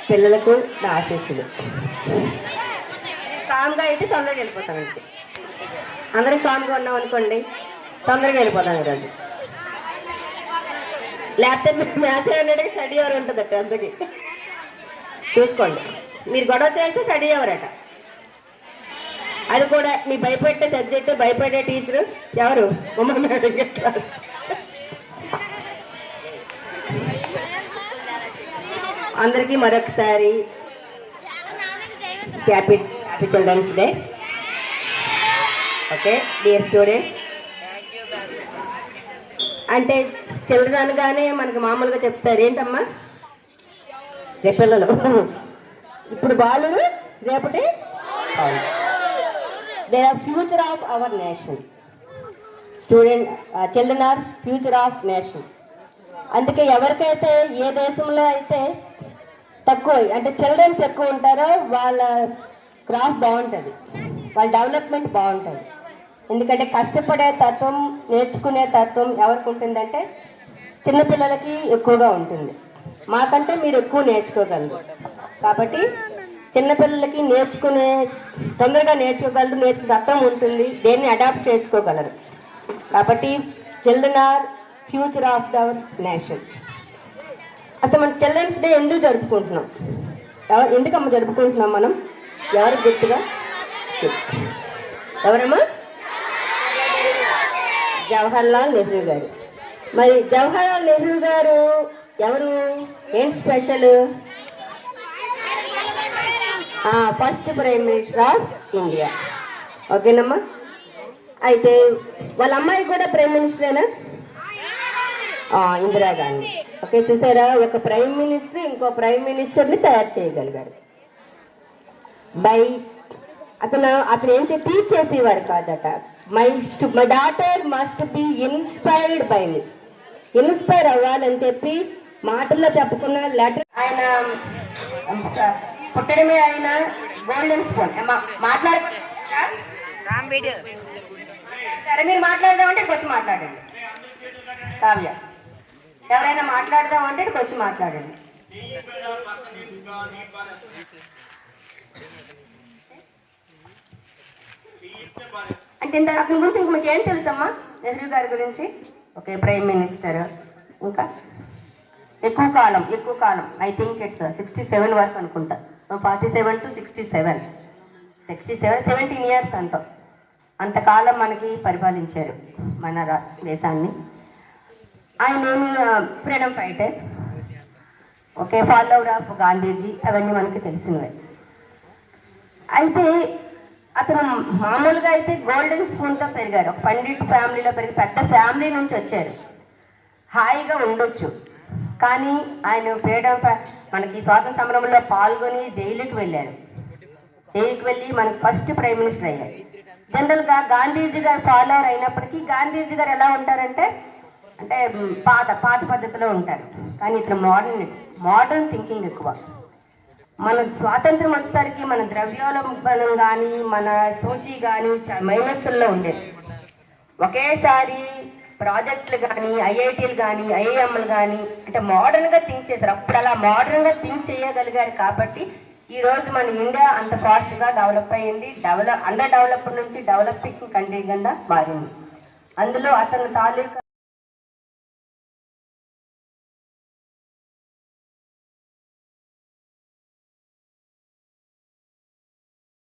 పిల్లలకు నా ఆశీస్సులు. కామ్గా అయితే తొందరగా వెళ్ళిపోతాం. ఇంటి అందరం కామ్గా ఉన్నాం అనుకోండి, తొందరగా వెళ్ళిపోతాం ఈరోజు. లేకపోతే మ్యాచ్ అనేది స్టడీ అవర్ ఉంటుందట. అందుకే చూసుకోండి, మీరు గొడవ చేస్తే స్టడీ అవరట. అది కూడా మీ భయపెట్టే సబ్జెక్టు, భయపడే టీచరు ఎవరు? Uma madam class. అందరికీ మరొకసారి happy children's day. Okay dear students, అంటే చిల్డ్రన్ అనగానే మనకి మామూలుగా చెప్తారు ఏంటమ్మా, రేపు పిల్లలు, ఇప్పుడు బాలుడు రేపటి they are future of our nation. Student children are future of nation. అందుకే ఎవరికైతే ఏ దేశంలో అయితే తక్కువ అంటే చిల్డ్రన్స్ ఎక్కువ ఉంటారో వాళ్ళ క్రాఫ్ట్ బాగుంటుంది, వాళ్ళ డెవలప్మెంట్ బాగుంటుంది. ఎందుకంటే కష్టపడే తత్వం, నేర్చుకునే తత్వం ఎవరికి ఉంటుందంటే చిన్నపిల్లలకి ఎక్కువగా ఉంటుంది. మాకంటే మీరు ఎక్కువ నేర్చుకోగలరు. కాబట్టి చిన్నపిల్లలకి తొందరగా నేర్చుకోగలరు, నేర్చుకునే తత్వం ఉంటుంది, దేన్ని అడాప్ట్ చేసుకోగలరు. కాబట్టి children are future of our nation. అసలు మనం చిల్డ్రన్స్ డే ఎందుకు జరుపుకుంటున్నాం? ఎందుకమ్మ జరుపుకుంటున్నాం మనం? ఎవరు గుర్తుగా? ఎవరమ్మా? జవహర్లాల్ నెహ్రూ గారు. మరి జవహర్లాల్ నెహ్రూ గారు ఎవరు? ఏంటి special? First prime minister of India. ఓకేనమ్మా. అయితే వాళ్ళ అమ్మాయి కూడా ప్రైమ్ మినిస్టరేనా? ఇందిరాగాంధీ. ఓకే, చూసారా, ఒక ప్రైమ్ మినిస్టర్ ఇంకో ప్రైమ్ మినిస్టర్ని తయారు చేయగలిగారు. అతను ఏం టీచ్ చేసేవారు కాదట. My daughter must be inspired by me. Inspire అవ్వాలని చెప్పి మాటల్లో చెప్పుకున్న లెటర్. ఆయన పుట్టడమే ఆయన గోల్డెన్ స్పూన్. సరే, మీరు మాట్లాడదామంటే వచ్చి మాట్లాడండి. కావ్య, ఎవరైనా మాట్లాడదామంటే వచ్చి మాట్లాడండి. అంటే అతని గురించి ఇంక మీకు ఏం తెలుసమ్మా నెహ్రూ గారి గురించి? Okay, prime minister. ఇంకా ఎక్కువ కాలం ఐ థింక్ ఇట్స్ 67 వరకు అనుకుంటా. 47 to 67, 17 years అంతకాలం మనకి పరిపాలించారు మన దేశాన్ని. ఆయన ఏమి freedom fighter. Okay, follower of Gandhiji, అవన్నీ మనకి తెలిసినవే. అయితే అతను మామూలుగా అయితే గోల్డెన్ స్పూన్తో పెరిగారు. ఒక పండిట్ ఫ్యామిలీలో పెరిగి పెద్ద ఫ్యామిలీ నుంచి వచ్చారు. హాయిగా ఉండొచ్చు. కానీ ఆయన మనకి స్వాతంత్ర సమరంలో పాల్గొని జైలుకి వెళ్ళారు. జైలుకి వెళ్ళి మనకి ఫస్ట్ ప్రైమ్ మినిస్టర్ అయ్యారు. జనరల్గా గాంధీజీ గారు ఫాలోవర్ అయినప్పటికీ గాంధీజీ గారు ఎలా ఉంటారంటే పాత పద్ధతిలో ఉంటారు. కానీ ఇతను మోడర్న్ థింకింగ్ ఎక్కువ. మన స్వాతంత్రం వచ్చేసరికి మన ద్రవ్యోల్బణం కానీ మన సూచి కానీ మైనస్సుల్లో ఉండేది. ఒకేసారి ప్రాజెక్టులు కానీ ఐఐటీలు కానీ ఐఐఎంలు కానీ అంటే మోడర్న్గా థింక్ చేశారు. అప్పుడు అలా మోడర్న్గా థింక్ చేయగలిగారు. కాబట్టి ఈరోజు మన ఇండియా అంత ఫాస్ట్గా డెవలప్ అయ్యింది. అండర్ డెవలప్డ్ నుంచి డెవలపింగ్ కంట్రీ కింద మారింది. అందులో అతని తాలూకా